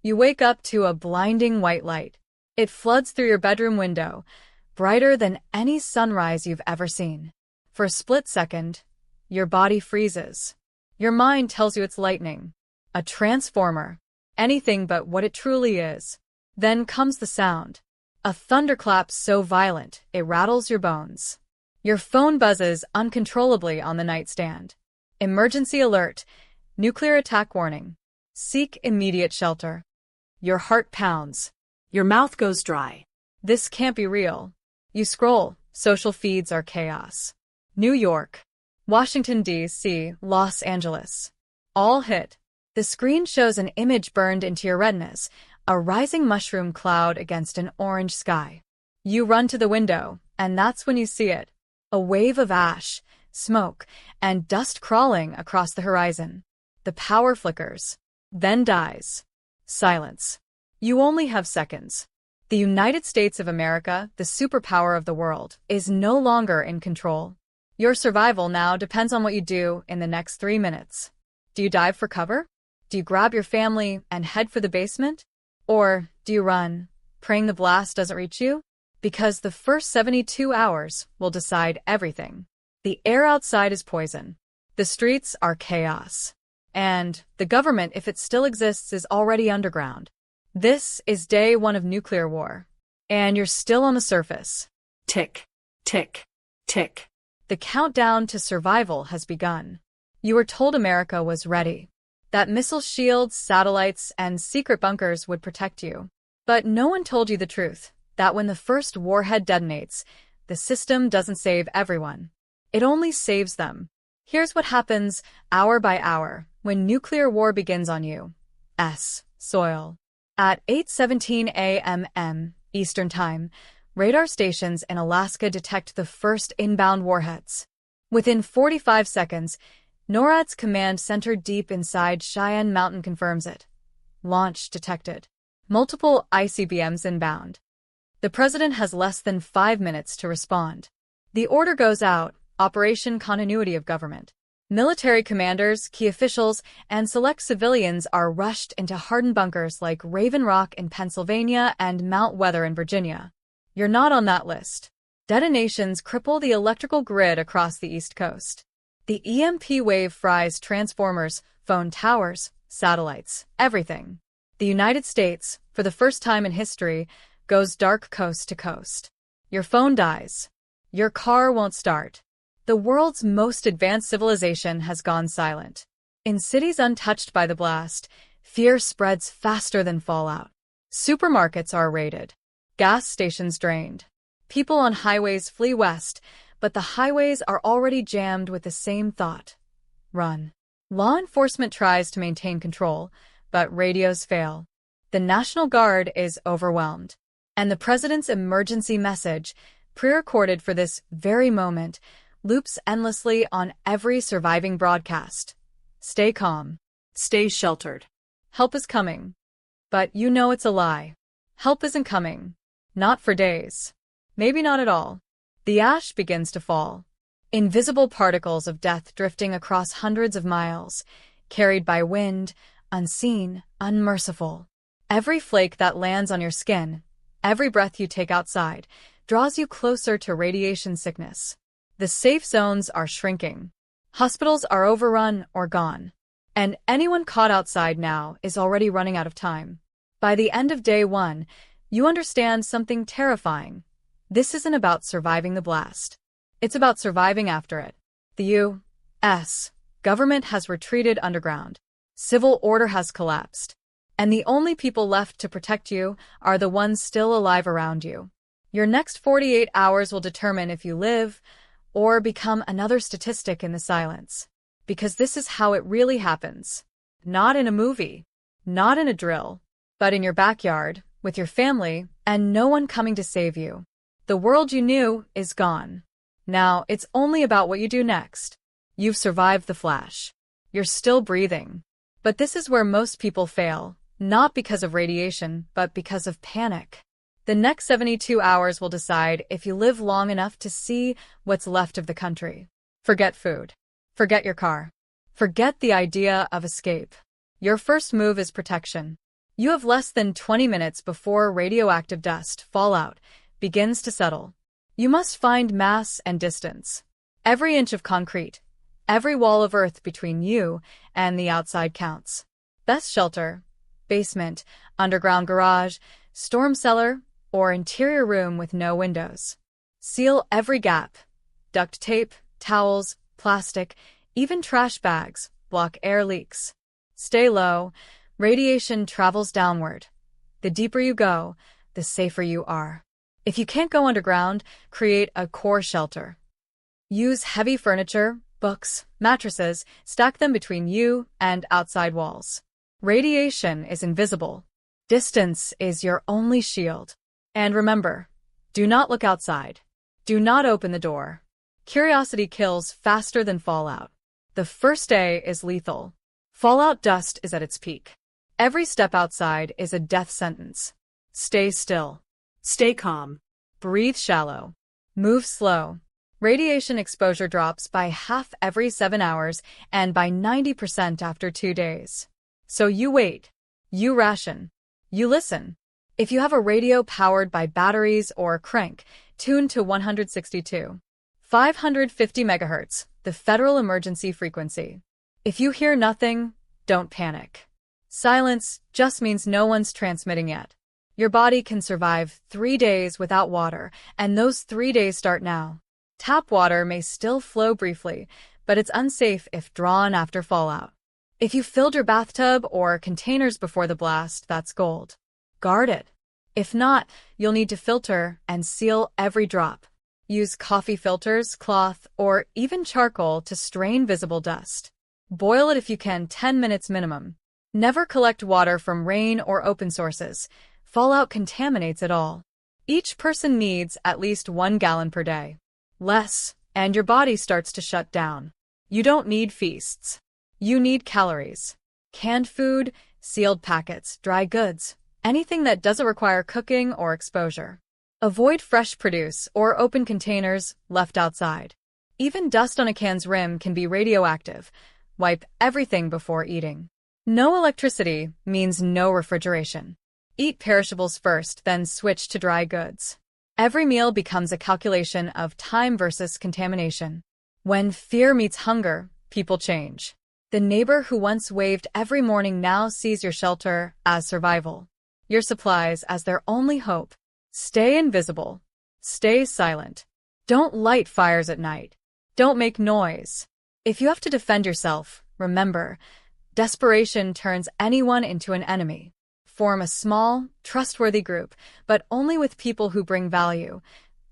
You wake up to a blinding white light. It floods through your bedroom window, brighter than any sunrise you've ever seen. For a split second, your body freezes. Your mind tells you it's lightning, a transformer, anything but what it truly is. Then comes the sound. A thunderclap so violent, it rattles your bones. Your phone buzzes uncontrollably on the nightstand. Emergency alert. Nuclear attack warning. Seek immediate shelter. Your heart pounds. Your mouth goes dry. This can't be real. You scroll. Social feeds are chaos. New York, Washington, D.C., Los Angeles. All hit. The screen shows an image burned into your retinas, a rising mushroom cloud against an orange sky. You run to the window, and that's when you see it. A wave of ash, smoke, and dust crawling across the horizon. The power flickers, then dies. Silence. You only have seconds. The United States of America, the superpower of the world, is no longer in control. Your survival now depends on what you do in the next 3 minutes. Do you dive for cover? Do you grab your family and head for the basement? Or do you run, praying the blast doesn't reach you? Because the first 72 hours will decide everything. The air outside is poison. The streets are chaos. And the government, if it still exists, is already underground. This is day 1 of nuclear war. And you're still on the surface. Tick, tick, tick. The countdown to survival has begun. You were told America was ready, that missile shields, satellites, and secret bunkers would protect you. But no one told you the truth, that when the first warhead detonates, the system doesn't save everyone. It only saves them. Here's what happens hour by hour when nuclear war begins on you. Soil. At 8:17 a.m. Eastern Time, radar stations in Alaska detect the first inbound warheads. Within 45 seconds, NORAD's command center deep inside Cheyenne Mountain confirms it. Launch detected. Multiple ICBMs inbound. The president has less than 5 minutes to respond. The order goes out, Operation Continuity of Government. Military commanders, key officials, and select civilians are rushed into hardened bunkers like Raven Rock in Pennsylvania and Mount Weather in Virginia. You're not on that list. Detonations cripple the electrical grid across the East Coast. The EMP wave fries transformers, phone towers, satellites, everything. The United States, for the first time in history, goes dark coast to coast. Your phone dies. Your car won't start. The world's most advanced civilization has gone silent. In cities untouched by the blast, fear spreads faster than fallout. Supermarkets are raided. Gas stations drained. People on highways flee west, but the highways are already jammed with the same thought. Run. Law enforcement tries to maintain control, but radios fail. The National Guard is overwhelmed. And the president's emergency message, pre-recorded for this very moment, loops endlessly on every surviving broadcast. Stay calm. Stay sheltered. Help is coming. But you know it's a lie. Help isn't coming. Not for days. Maybe not at all. The ash begins to fall. Invisible particles of death drifting across hundreds of miles, carried by wind, unseen, unmerciful. Every flake that lands on your skin, every breath you take outside, draws you closer to radiation sickness. The safe zones are shrinking. Hospitals are overrun or gone. And anyone caught outside now is already running out of time. By the end of day 1, you understand something terrifying. This isn't about surviving the blast. It's about surviving after it. The U.S. government has retreated underground. Civil order has collapsed. And the only people left to protect you are the ones still alive around you. Your next 48 hours will determine if you live or become another statistic in the silence. Because this is how it really happens. Not in a movie, not in a drill, but in your backyard, with your family, and no one coming to save you. The world you knew is gone. Now it's only about what you do next. You've survived the flash. You're still breathing. But this is where most people fail, not because of radiation, but because of panic. The next 72 hours will decide if you live long enough to see what's left of the country. Forget food. Forget your car. Forget the idea of escape. Your first move is protection. You have less than 20 minutes before radioactive dust fallout begins to settle. You must find mass and distance. Every inch of concrete, every wall of earth between you and the outside counts. Best shelter: basement, underground garage, storm cellar, or interior room with no windows. Seal every gap. Duct tape, towels, plastic, even trash bags block air leaks. Stay low. Radiation travels downward. The deeper you go, the safer you are. If you can't go underground, create a core shelter. Use heavy furniture, books, mattresses, stack them between you and outside walls. Radiation is invisible. Distance is your only shield. And remember, do not look outside. Do not open the door. Curiosity kills faster than fallout. The first day is lethal. Fallout dust is at its peak. Every step outside is a death sentence. Stay still. Stay calm. Breathe shallow. Move slow. Radiation exposure drops by half every 7 hours and by 90% after 2 days. So you wait. You ration. You listen. If you have a radio powered by batteries or crank, tune to 162. 550 MHz, the federal emergency frequency. If you hear nothing, don't panic. Silence just means no one's transmitting yet. Your body can survive 3 days without water, and those 3 days start now. Tap water may still flow briefly, but it's unsafe if drawn after fallout. If you filled your bathtub or containers before the blast, that's gold. Guard it. If not, you'll need to filter and seal every drop. Use coffee filters, cloth, or even charcoal to strain visible dust. Boil it if you can 10 minutes minimum. Never collect water from rain or open sources. Fallout contaminates it all. Each person needs at least 1 gallon per day. Less, and your body starts to shut down. You don't need feasts. You need calories. Canned food, sealed packets, dry goods, anything that doesn't require cooking or exposure. Avoid fresh produce or open containers left outside. Even dust on a can's rim can be radioactive. Wipe everything before eating. No electricity means no refrigeration. Eat perishables first, then switch to dry goods. Every meal becomes a calculation of time versus contamination. When fear meets hunger, people change. The neighbor who once waved every morning now sees your shelter as survival. Your supplies as their only hope. Stay invisible. Stay silent. Don't light fires at night. Don't make noise. If you have to defend yourself, remember, desperation turns anyone into an enemy. Form a small, trustworthy group, but only with people who bring value,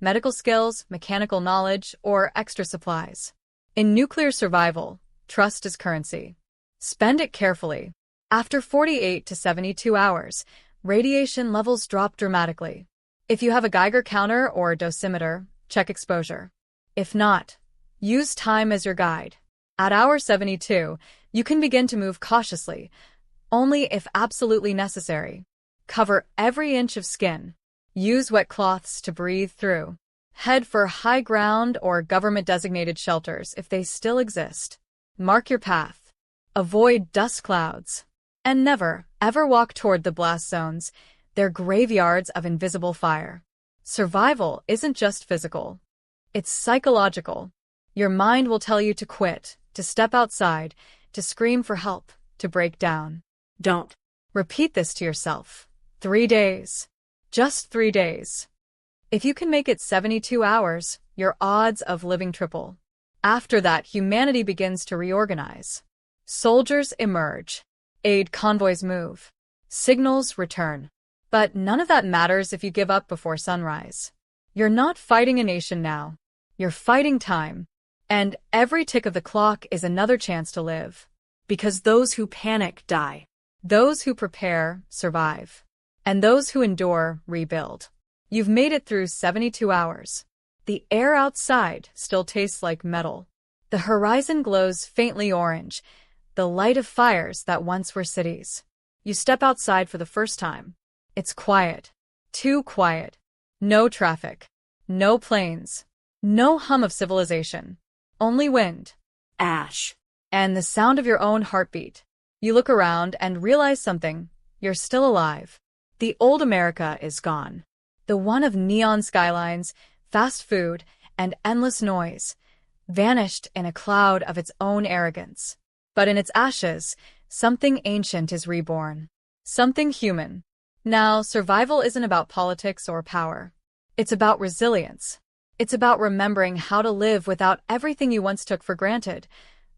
medical skills, mechanical knowledge, or extra supplies. In nuclear survival, trust is currency. Spend it carefully. After 48 to 72 hours, radiation levels drop dramatically. If you have a Geiger counter or dosimeter, check exposure. If not, use time as your guide. At hour 72, you can begin to move cautiously, only if absolutely necessary. Cover every inch of skin. Use wet cloths to breathe through. Head for high ground or government-designated shelters if they still exist. Mark your path. Avoid dust clouds. And never, ever walk toward the blast zones. They're graveyards of invisible fire. Survival isn't just physical. It's psychological. Your mind will tell you to quit, to step outside, to scream for help, to break down. Don't. Repeat this to yourself. 3 days. Just 3 days. If you can make it 72 hours, your odds of living triple. After that, humanity begins to reorganize. Soldiers emerge. Aid convoys move. Signals return. But none of that matters if you give up before sunrise. You're not fighting a nation now. You're fighting time. And every tick of the clock is another chance to live. Because those who panic die. Those who prepare survive. And those who endure rebuild. You've made it through 72 hours. The air outside still tastes like metal. The horizon glows faintly orange, the light of fires that once were cities. You step outside for the first time. It's quiet. Too quiet. No traffic. No planes. No hum of civilization. Only wind. Ash. And the sound of your own heartbeat. You look around and realize something. you're still alive. The old America is gone. The one of neon skylines, fast food, and endless noise, vanished in a cloud of its own arrogance. But in its ashes, something ancient is reborn. Something human. Now, survival isn't about politics or power. It's about resilience. It's about remembering how to live without everything you once took for granted.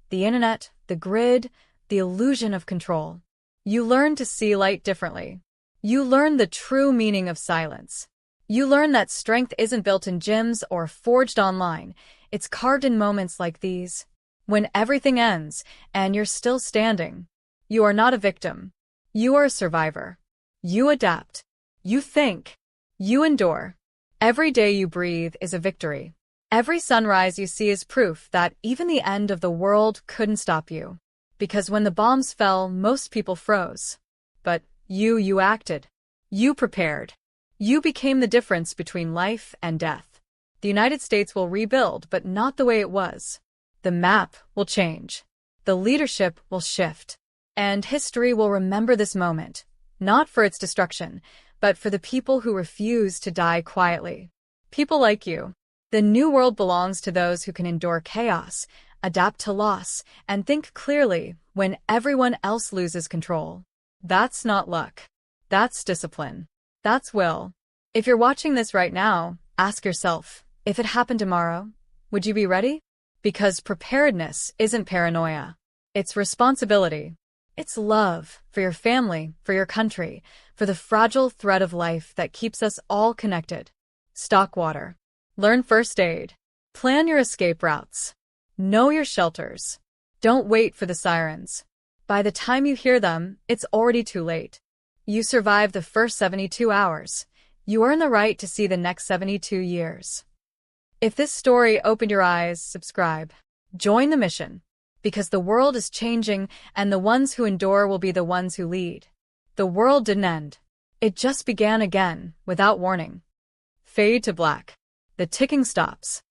The internet, the grid, the illusion of control. You learn to see light differently. You learn the true meaning of silence. You learn that strength isn't built in gyms or forged online. It's carved in moments like these. When everything ends and you're still standing. You are not a victim. You are a survivor. You adapt. You think. You endure. Every day you breathe is a victory. Every sunrise you see is proof that even the end of the world couldn't stop you. Because when the bombs fell, most people froze. But you acted. You prepared. You became the difference between life and death. The United States will rebuild, but not the way it was. The map will change. The leadership will shift. And history will remember this moment, not for its destruction, but for the people who refuse to die quietly. People like you. The new world belongs to those who can endure chaos, adapt to loss, and think clearly when everyone else loses control. That's not luck. That's discipline. That's will. If you're watching this right now, ask yourself, if it happened tomorrow, would you be ready? Because preparedness isn't paranoia. It's responsibility. It's love for your family, for your country, for the fragile thread of life that keeps us all connected. Stock water. Learn first aid. Plan your escape routes. Know your shelters. Don't wait for the sirens. By the time you hear them, it's already too late. You survived the first 72 hours. You earn the right to see the next 72 years. If this story opened your eyes, subscribe. Join the mission. Because the world is changing, and the ones who endure will be the ones who lead. The world didn't end. It just began again, without warning. Fade to black. The ticking stops.